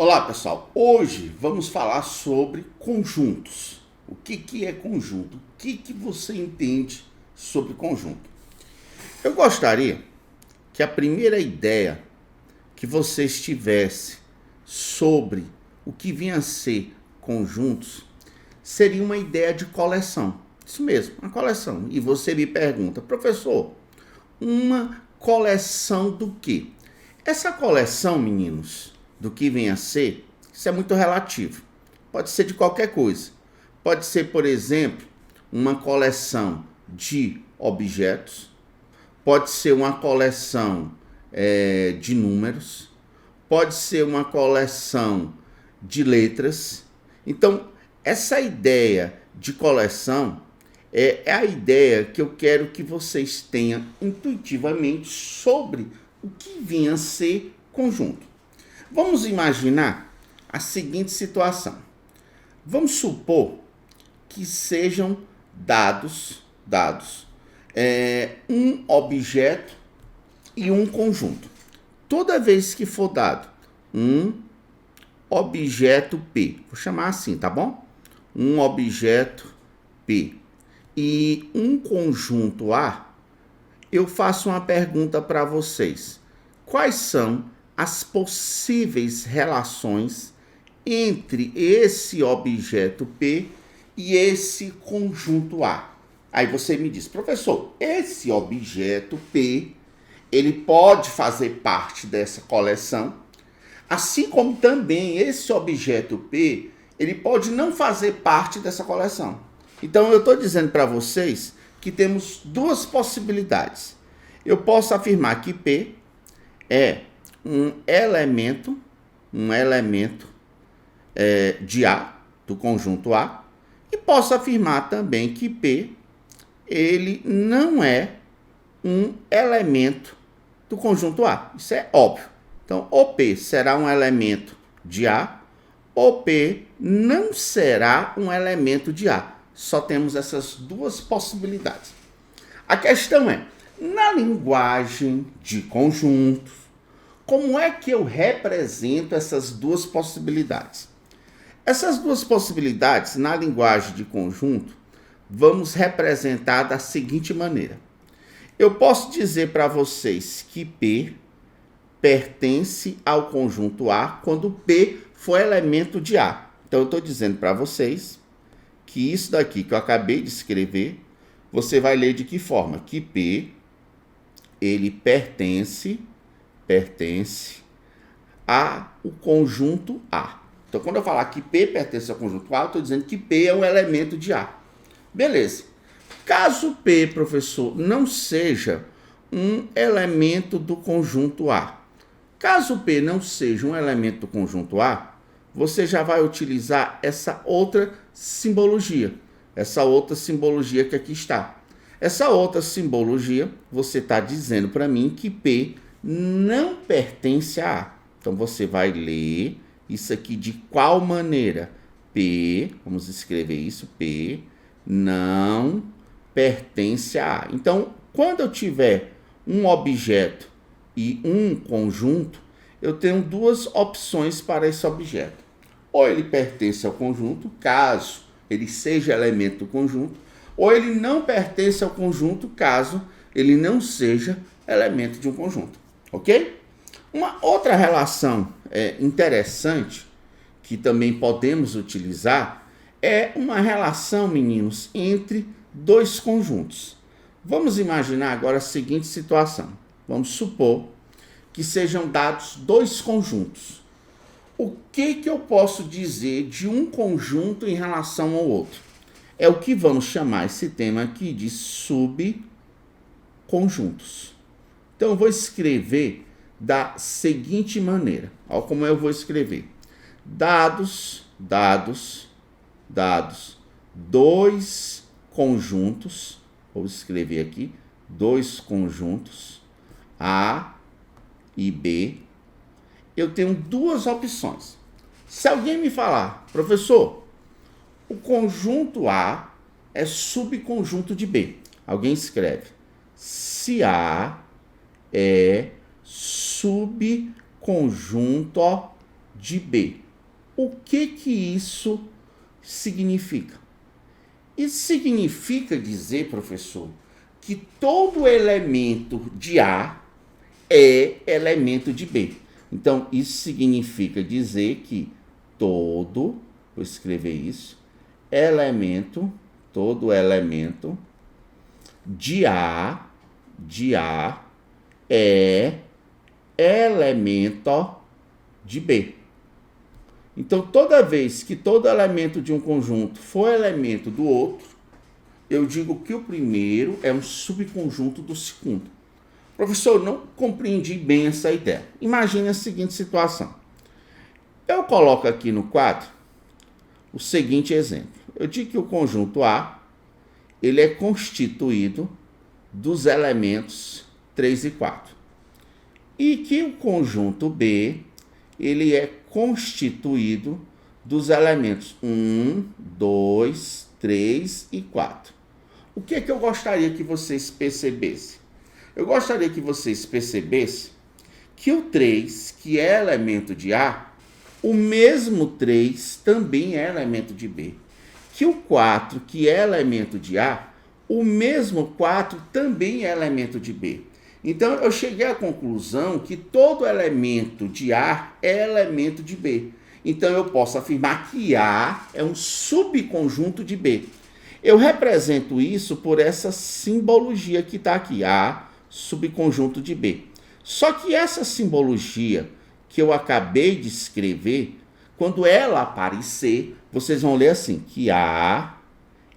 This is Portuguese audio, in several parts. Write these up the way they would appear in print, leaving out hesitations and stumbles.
Olá pessoal, hoje vamos falar sobre conjuntos. O que é conjunto? O que você entende sobre conjunto? Eu gostaria que a primeira ideia que você tivesse sobre o que vinha a ser conjuntos seria uma ideia de coleção. Isso mesmo, uma coleção. E você me pergunta, professor, uma coleção do quê? Essa coleção, meninos, do que vem a ser, isso é muito relativo. Pode ser de qualquer coisa. Pode ser, por exemplo, uma coleção de objetos. Pode ser uma coleção de números. Pode ser uma coleção de letras. Então, essa ideia de coleção é a ideia que eu quero que vocês tenham intuitivamente sobre o que vinha a ser conjunto. Vamos imaginar a seguinte situação. Vamos supor que sejam dados um objeto e um conjunto. Toda vez que for dado um objeto P, vou chamar assim, tá bom? Um objeto P e um conjunto A, eu faço uma pergunta para vocês. Quais são as possíveis relações entre esse objeto P e esse conjunto A? Aí você me diz, professor, esse objeto P, ele pode fazer parte dessa coleção, assim como também esse objeto P, ele pode não fazer parte dessa coleção. Então eu estou dizendo para vocês que temos duas possibilidades. Eu posso afirmar que P é um elemento de A, do conjunto A, e posso afirmar também que P ele não é um elemento do conjunto A. Isso é óbvio. Então, o P será um elemento de A, o P não será um elemento de A. Só temos essas duas possibilidades. A questão é, na linguagem de conjuntos, como é que eu represento essas duas possibilidades? Essas duas possibilidades, na linguagem de conjunto, vamos representar da seguinte maneira. Eu posso dizer para vocês que P pertence ao conjunto A quando P for elemento de A. Então, eu estou dizendo para vocês que isso daqui que eu acabei de escrever, você vai ler de que forma? Que P, ele pertence ao conjunto A. Então, quando eu falar que P pertence ao conjunto A, eu estou dizendo que P é um elemento de A. Beleza. Caso P, professor, não seja um elemento do conjunto A, caso P não seja um elemento do conjunto A, você já vai utilizar essa outra simbologia que aqui está. Essa outra simbologia, você está dizendo para mim que P não pertence a A. Então, você vai ler isso aqui de qual maneira? P, vamos escrever isso, P não pertence a A. Então, quando eu tiver um objeto e um conjunto, eu tenho duas opções para esse objeto. Ou ele pertence ao conjunto, caso ele seja elemento do conjunto, ou ele não pertence ao conjunto, caso ele não seja elemento de um conjunto. Ok? Uma outra relação interessante que também podemos utilizar é uma relação, meninos, entre dois conjuntos. Vamos imaginar agora a seguinte situação. Vamos supor que sejam dados dois conjuntos. O que eu posso dizer de um conjunto em relação ao outro? É o que vamos chamar esse tema aqui de subconjuntos. Então, eu vou escrever da seguinte maneira. Olha como eu vou escrever. Dados, dois conjuntos. Vou escrever aqui, dois conjuntos, A e B. Eu tenho duas opções. Se alguém me falar, professor, o conjunto A é subconjunto de B. Alguém escreve, se A é subconjunto de B. O que isso significa? Isso significa dizer, professor, que todo elemento de A é elemento de B. Então, isso significa dizer que vou escrever isso, todo elemento de A é elemento de B. Então, toda vez que todo elemento de um conjunto for elemento do outro, eu digo que o primeiro é um subconjunto do segundo. Professor, não compreendi bem essa ideia. Imagine a seguinte situação. Eu coloco aqui no quadro o seguinte exemplo. Eu digo que o conjunto A ele é constituído dos elementos 3 e 4. E que o conjunto B ele é constituído dos elementos 1, 2, 3 e 4. O que é que eu gostaria que vocês percebessem? Eu gostaria que vocês percebessem que o 3, que é elemento de A, o mesmo 3 também é elemento de B. Que o 4, que é elemento de A, o mesmo 4 também é elemento de B. Então, eu cheguei à conclusão que todo elemento de A é elemento de B. Então, eu posso afirmar que A é um subconjunto de B. Eu represento isso por essa simbologia que está aqui, A, subconjunto de B. Só que essa simbologia que eu acabei de escrever, quando ela aparecer, vocês vão ler assim, que A,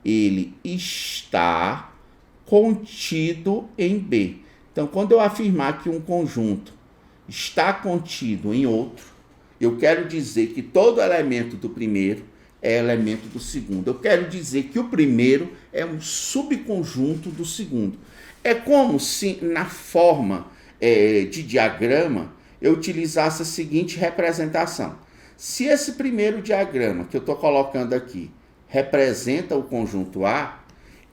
ele está contido em B. Então, quando eu afirmar que um conjunto está contido em outro, eu quero dizer que todo elemento do primeiro é elemento do segundo. Eu quero dizer que o primeiro é um subconjunto do segundo. É como se na forma de diagrama eu utilizasse a seguinte representação. Se esse primeiro diagrama que eu estou colocando aqui representa o conjunto A,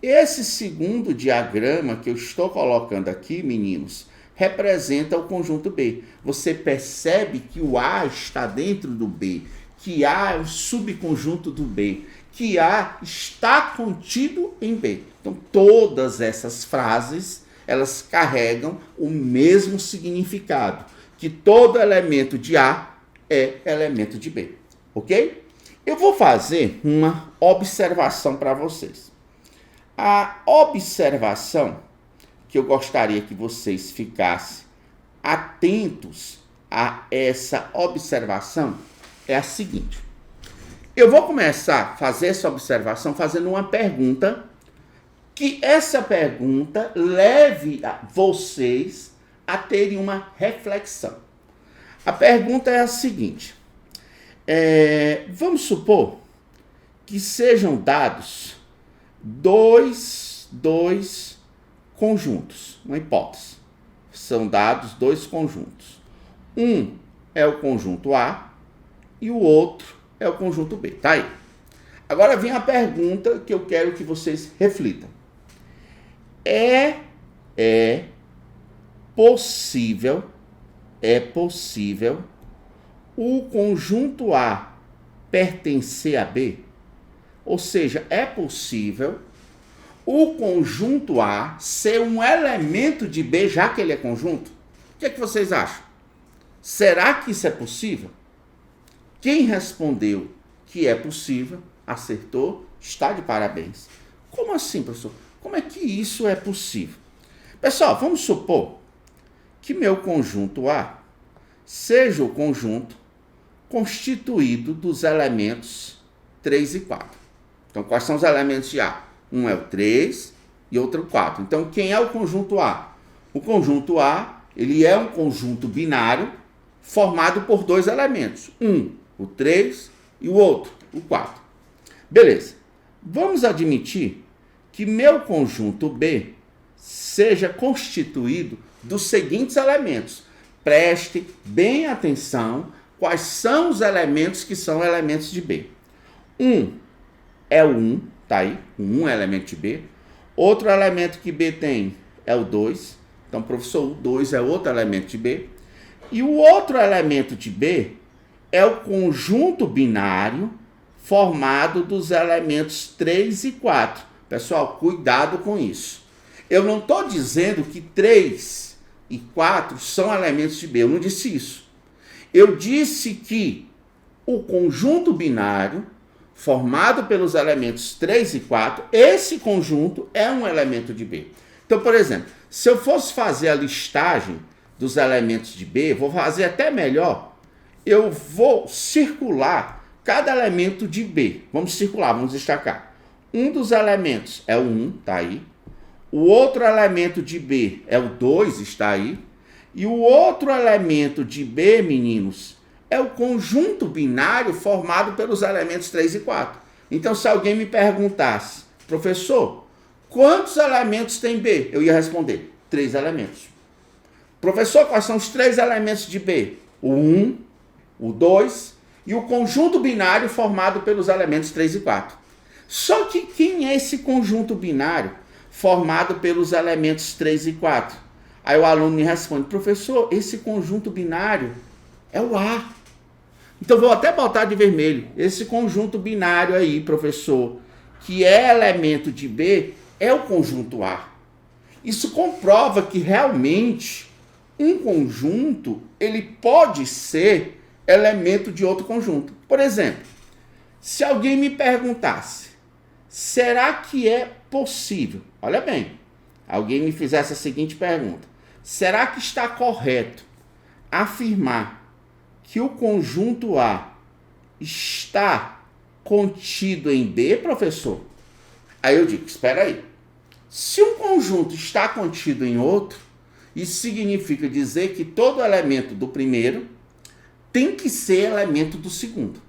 esse segundo diagrama que eu estou colocando aqui, meninos, representa o conjunto B. Você percebe que o A está dentro do B, que A é o subconjunto do B, que A está contido em B. Então, todas essas frases, elas carregam o mesmo significado, que todo elemento de A é elemento de B, ok? Eu vou fazer uma observação para vocês. A observação que eu gostaria que vocês ficassem atentos a essa observação é a seguinte. Eu vou começar a fazer essa observação fazendo uma pergunta, que essa pergunta leve vocês a terem uma reflexão. A pergunta é a seguinte. Vamos supor que sejam dados dois conjuntos, uma hipótese. São dados dois conjuntos. Um é o conjunto A e o outro é o conjunto B. Tá aí. Agora vem a pergunta que eu quero que vocês reflitam. É possível o conjunto A pertencer a B? Ou seja, é possível o conjunto A ser um elemento de B, já que ele é conjunto? O que é que vocês acham? Será que isso é possível? Quem respondeu que é possível, acertou, está de parabéns. Como assim, professor? Como é que isso é possível? Pessoal, vamos supor que meu conjunto A seja o conjunto constituído dos elementos 3 e 4. Então, quais são os elementos de A? Um é o 3 e outro o 4. Então, quem é o conjunto A? O conjunto A, ele é um conjunto binário formado por dois elementos. Um, o 3 e o outro, o 4. Beleza. Vamos admitir que meu conjunto B seja constituído dos seguintes elementos. Preste bem atenção quais são os elementos que são elementos de B. Um é o 1, tá aí, o 1 é elemento de B. Outro elemento que B tem é o 2. Então, professor, o 2 é outro elemento de B. E o outro elemento de B é o conjunto binário formado dos elementos 3 e 4. Pessoal, cuidado com isso. Eu não estou dizendo que 3 e 4 são elementos de B, eu não disse isso. Eu disse que o conjunto binário formado pelos elementos 3 e 4, esse conjunto é um elemento de B. Então, por exemplo, se eu fosse fazer a listagem dos elementos de B, vou fazer até melhor, eu vou circular cada elemento de B. Vamos circular, vamos destacar. Um dos elementos é o 1, está aí. O outro elemento de B é o 2, está aí. E o outro elemento de B, meninos, é o conjunto binário formado pelos elementos 3 e 4. Então, se alguém me perguntasse, professor, quantos elementos tem B? Eu ia responder, 3 elementos. Professor, quais são os 3 elementos de B? O 1, o 2 e o conjunto binário formado pelos elementos 3 e 4. Só que quem é esse conjunto binário formado pelos elementos 3 e 4? Aí o aluno me responde, professor, esse conjunto binário é o A. Então vou até botar de vermelho. Esse conjunto binário aí, professor, que é elemento de B, é o conjunto A. Isso comprova que realmente um conjunto, ele pode ser elemento de outro conjunto. Por exemplo, se alguém me perguntasse, será que é possível? Olha bem, alguém me fizesse a seguinte pergunta. Será que está correto afirmar que o conjunto A está contido em B, professor? Aí eu digo, espera aí. Se um conjunto está contido em outro, isso significa dizer que todo elemento do primeiro tem que ser elemento do segundo.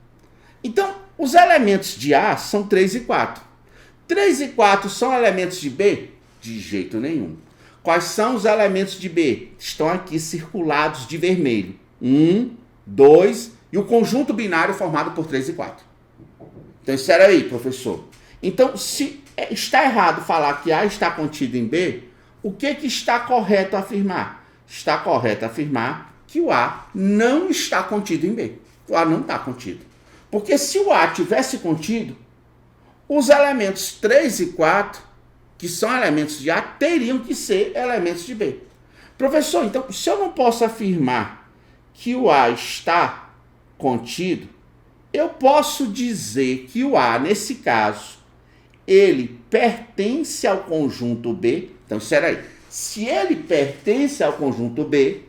Então, os elementos de A são 3 e 4. 3 e 4 são elementos de B? De jeito nenhum. Quais são os elementos de B? Estão aqui circulados de vermelho. 1, 2 e o conjunto binário formado por 3 e 4. Então, espera aí, professor. Então, se está errado falar que A está contido em B, o que está correto afirmar? Está correto afirmar que o A não está contido em B. O A não está contido. Porque se o A tivesse contido, os elementos 3 e 4, que são elementos de A, teriam que ser elementos de B. Professor, então, se eu não posso afirmar que o A está contido, eu posso dizer que o A, nesse caso, ele pertence ao conjunto B. Então, espera aí. Se ele pertence ao conjunto B,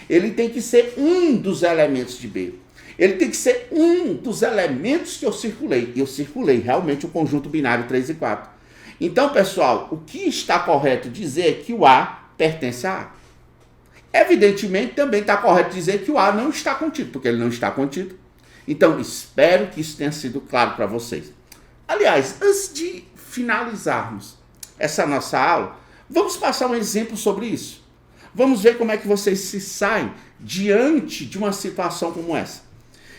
ele tem que ser um dos elementos de B. Ele tem que ser um dos elementos que eu circulei. E eu circulei realmente o conjunto binário 3 e 4. Então, pessoal, o que está correto dizer é que o A pertence a A. Evidentemente, também está correto dizer que o A não está contido, porque ele não está contido. Então, espero que isso tenha sido claro para vocês. Aliás, antes de finalizarmos essa nossa aula, vamos passar um exemplo sobre isso. Vamos ver como é que vocês se saem diante de uma situação como essa.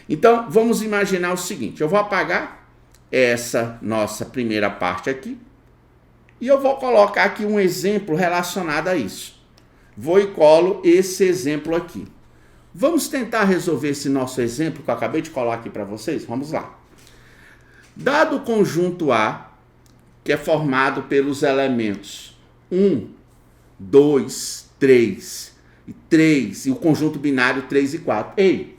Então, vamos imaginar o seguinte. Eu vou apagar essa nossa primeira parte aqui. E eu vou colocar aqui um exemplo relacionado a isso. Vou e colo esse exemplo aqui. Vamos tentar resolver esse nosso exemplo que eu acabei de colar aqui para vocês? Vamos lá. Dado o conjunto A, que é formado pelos elementos 1, 2, 3 e o conjunto binário 3 e 4. Ei,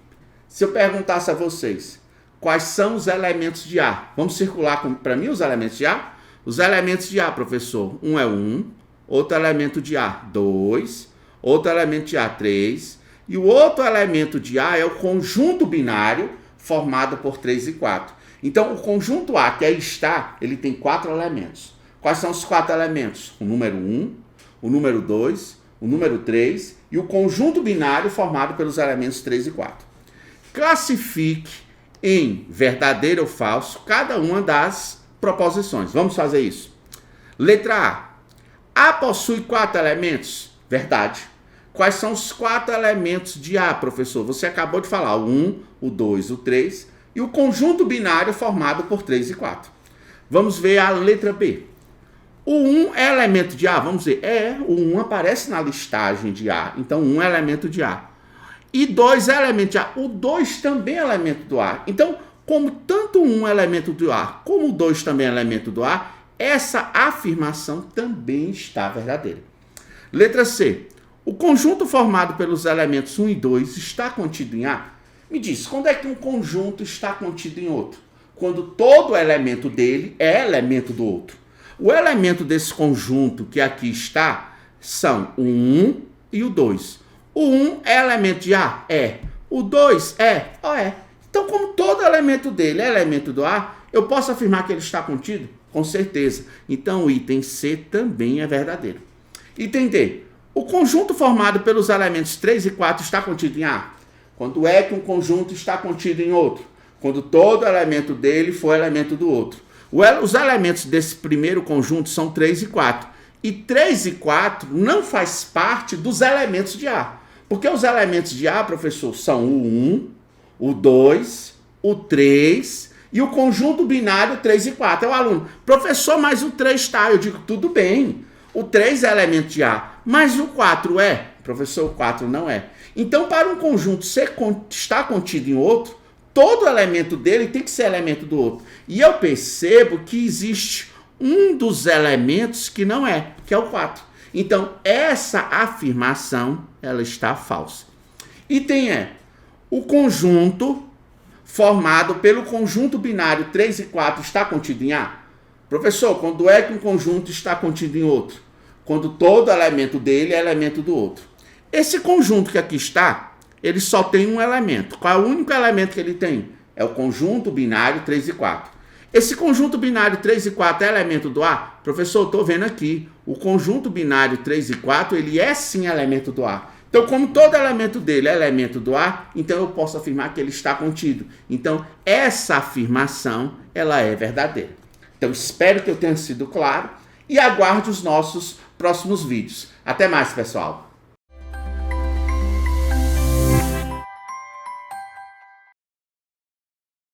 se eu perguntasse a vocês quais são os elementos de A, vamos circular para mim os elementos de A? Os elementos de A, professor, um é 1, outro elemento de A, 2, outro elemento de A, 3, e o outro elemento de A é o conjunto binário formado por 3 e 4. Então, o conjunto A, que aí está, ele tem 4 elementos. Quais são os 4 elementos? O número 1, o número 2, o número 3 e o conjunto binário formado pelos elementos 3 e 4. Classifique em verdadeiro ou falso cada uma das proposições. Vamos fazer isso. Letra A. A possui 4 elementos? Verdade. Quais são os 4 elementos de A, professor? Você acabou de falar o 1, o 2, o 3 e o conjunto binário formado por 3 e 4. Vamos ver a letra B. O 1 é elemento de A? Vamos ver. O 1 aparece na listagem de A. Então, 1 é elemento de A. e 2 é elemento de A. O 2 também é elemento do A. Então, como tanto um é elemento do A, como o 2 também é elemento do A, essa afirmação também está verdadeira. Letra C. O conjunto formado pelos elementos 1 e 2 está contido em A? Me diz, quando é que um conjunto está contido em outro? Quando todo elemento dele é elemento do outro. O elemento desse conjunto que aqui está são o 1 e o 2. O 1 é elemento de A? É. O 2 é? É. Então, como todo elemento dele é elemento do A, eu posso afirmar que ele está contido? Com certeza. Então, o item C também é verdadeiro. Item D. O conjunto formado pelos elementos 3 e 4 está contido em A? Quando é que um conjunto está contido em outro? Quando todo elemento dele for elemento do outro. Os elementos desse primeiro conjunto são 3 e 4. E 3 e 4 não faz parte dos elementos de A. Porque os elementos de A, professor, são o 1, o 2, o 3 e o conjunto binário 3 e 4. É o aluno, professor, mas o 3 está. Eu digo, tudo bem. O 3 é elemento de A, mas o 4 é? Professor, o 4 não é. Então, para um conjunto estar contido em outro, todo elemento dele tem que ser elemento do outro. E eu percebo que existe um dos elementos que não é, que é o 4. Então, essa afirmação, ela está falsa. Item E. O conjunto formado pelo conjunto binário 3 e 4 está contido em A? Professor, quando é que um conjunto está contido em outro? Quando todo elemento dele é elemento do outro. Esse conjunto que aqui está, ele só tem um elemento. Qual é o único elemento que ele tem? É o conjunto binário 3 e 4. Esse conjunto binário 3 e 4 é elemento do A? Professor, estou vendo aqui. O conjunto binário 3 e 4, ele é sim elemento do A. Então, como todo elemento dele é elemento do A, então eu posso afirmar que ele está contido. Então, essa afirmação, ela é verdadeira. Então, espero que eu tenha sido claro e aguarde os nossos próximos vídeos. Até mais, pessoal!